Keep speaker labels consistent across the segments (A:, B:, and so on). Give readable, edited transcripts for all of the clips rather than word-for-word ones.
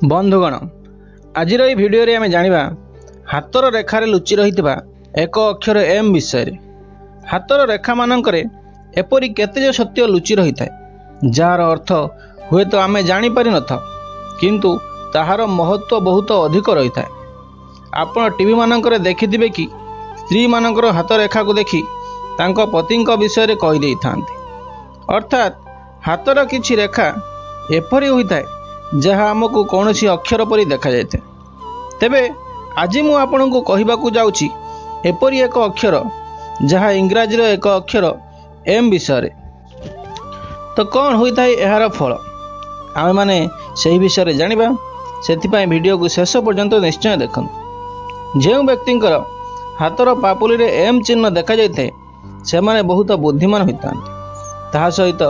A: बंधुगण आज भिडियो रे आमे जानिबा हातर रेखार लुचि रही एक अक्षर एम विषय। हातर रेखा मानकरे एपरी केते सत्य लुचि रही था जार अर्थ हुए तो आमे जानी पारि नथा किंतु ताहार महत्व बहुत अधिक रही था। आपण टीवी मानकरे देखिथिबे कि स्त्री मानकर हाथ रेखा को देखि तांको पतिंक विषय रे कहि देई थांती, अर्थात हातर किछि रेखा एपरी होइଥାଏ जहाँ आमको कौन सी अक्षर परी देखा जाए। तेबे आज मु आपन को कहबाकू जाउछि एपरी एक अक्षर जहाँ इंग्राजी रो एक अक्षर एम विषय। तो कौन होता है यार फल आमे माने सही विषय जानिबा, सेथिपाई वीडियो को शेष पर्यंत निश्चय देखन। जो व्यक्तिंकर हाथर पापुली रे एम चिन्ह देखा जाए से माने बहुत बुद्धिमान होता, ताहा सहित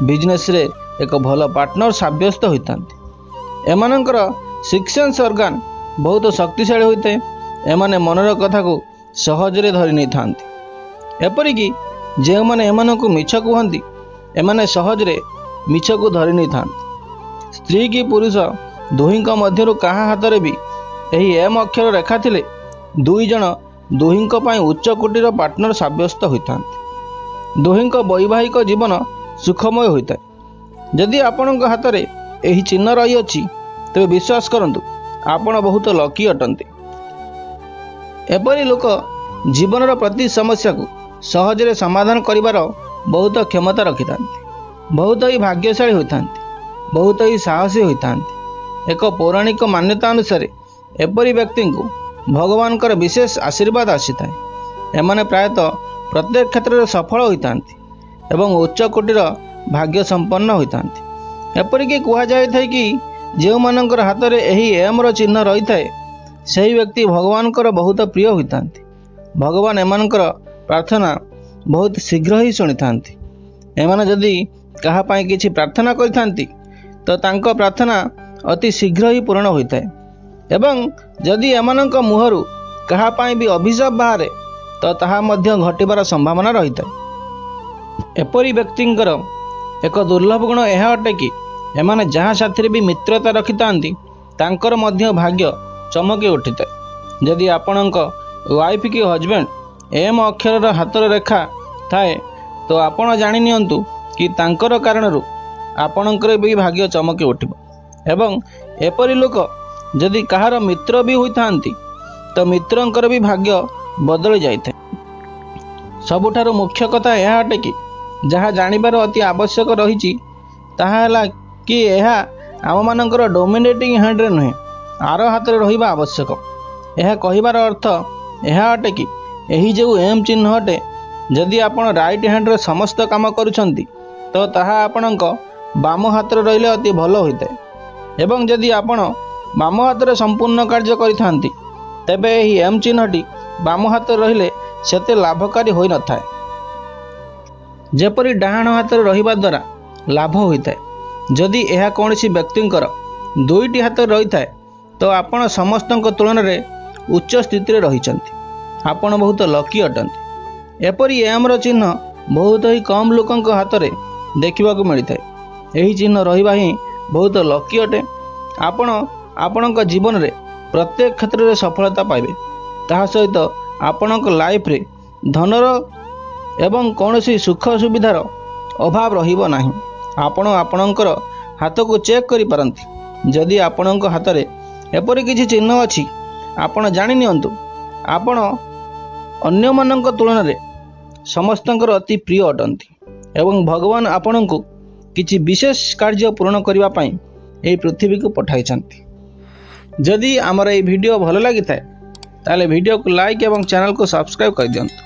A: बिजनेस रे एक भल पार्टनर साब्यस्त होता। एमानंकर सिक्स सेंस ऑर्गन बहुत शक्तिशाली होते, एमाने मनर कथा को सहजरे धरि नहीं थांती। एपरिकी जे माने एमानंकु मिछ कहंती एमाने सहजरे मिछ को धरि नहीं थांती। स्त्री की पुरुष दुहिंक मध्यरु काहा हाथरे भी एही एम अक्षर रेखा थिले दुई जण दुहिंक पई उच्च कोटीर पार्टनर साब्यस्त होइतांती। दुहिंक वैवाहिक जीवन सुखमय होइता। यदि आपणक हाथरे एही चिन्ह रही अछि तेबे विश्वास करंतु आपण बहुत लकी अटंती। एपरी लोक जीवनर प्रति समस्या को सहजरे समाधान करिवार बहुत क्षमता रखिथांती, बहुत ही भाग्यशाली होइथांती, बहुत ही साहसी होइथांती। एक पौराणिक मान्यता अनुसार एपरी व्यक्ति को भगवानकर विशेष आशीर्वाद आसीथाए। एमाने प्रायतः प्रत्येक क्षेत्र में सफल होइथांती एवं उच्च कोटीर भाग्य संपन्न होइथांती। एपरिकी कह जाए कि जो मानकर हाथ में यही एम रो चिन्ह रही थाए सही व्यक्ति भगवानकर बहुत प्रिय होता। भगवान एमानकर प्रार्थना बहुत शीघ्र ही शुणी था। एमाने जदि कहापाई किछि प्रार्थना करिथांती तो तांको प्रार्थना अति शीघ्र ही पूर्ण होता है एवं जदि एमानक मुहरु कहापाई भी अभिशाप बाहरे तो ताहा मध्य घटिबार संभावना रही था। एपरी व्यक्तिंकर एक दुर्लभ गुण यह अटे कि एमाने जहाँ साथी भी मित्रता रखिथांती तांकर मध्य भाग्य चमकी उठिଥାଏ। यदि आपणक वाइफ की हजबैंड एम अक्षर हाथर रेखा थाए तो आपण जानि नियंतु कि तांकर कारणरू आपणकर भी भाग्य चमकी उठिबो। एवं एपरी लोक यदि कहार मित्र भी होइथांती तो मित्रंकर भी भाग्य बदली जाइଥାଏ। सबुठारु मुख्य कथा यह अटे कि जहाँ जानिबार अति आवश्यक रही ताहा है कि यह आम मानकर डोमिनेटिंग हैंड रे नुहे आर हाथ में रहिबा आवश्यक। यह कहिबार अर्थ यह अटे कि यही जो एम चिन्ह अटे जदि आपण राइट हैंड रे समस्त काम करुछंती तो ताहा आपणक बाम हाथ रे रहिले अति भल होइताए। एवं जदि आपण बाम हाथ रे संपूर्ण कार्य करिथांती तेबे एही एम चिन्हटी बाम हाथ रे रहिले सेते लाभकारी होई नथाए। जेपरी डाहाण हाथ रे रहिबा द्वारा लाभ होइताए, जदि यह कौन सी व्यक्तिंकर दुईटी हाथ रही थाए तो आपण समस्तक तुलन में उच्च स्थिति रे रहिचंती, आपण बहुत लकी अटंती। एपरी एम रो चिन्ह बहुत ही कम लोकंक हाथ रे देखिबाकू मिलिथाए। एही चिन्ह रहिबा ही बहुत लकी अटे। आपण आपणक जीवन रे प्रत्येक क्षेत्र रे सफलता पाइबे, ताहा सहित आपणक लाइफ रे धनर एवं कौन सी सुख सुविधार अभाव रहिबो नाही। आपण आपणकर हाथ को चेक करि पारंती। जदि आपणक हाथ रे एपरि किछि चिन्ह अछि आपण जानि नियंतु आपण अन्य मानक तुलन रे समस्तंकर अति प्रिय अटंती एवं भगवान आपणको किछि विशेष कार्य पूर्ण करिवा पई एही पृथ्वी को पठाइछंती। जदि हमर एही वीडियो भलो लागि थाए ताले वीडियो को लाइक एवं चैनल को सब्सक्राइब कर दियंतु।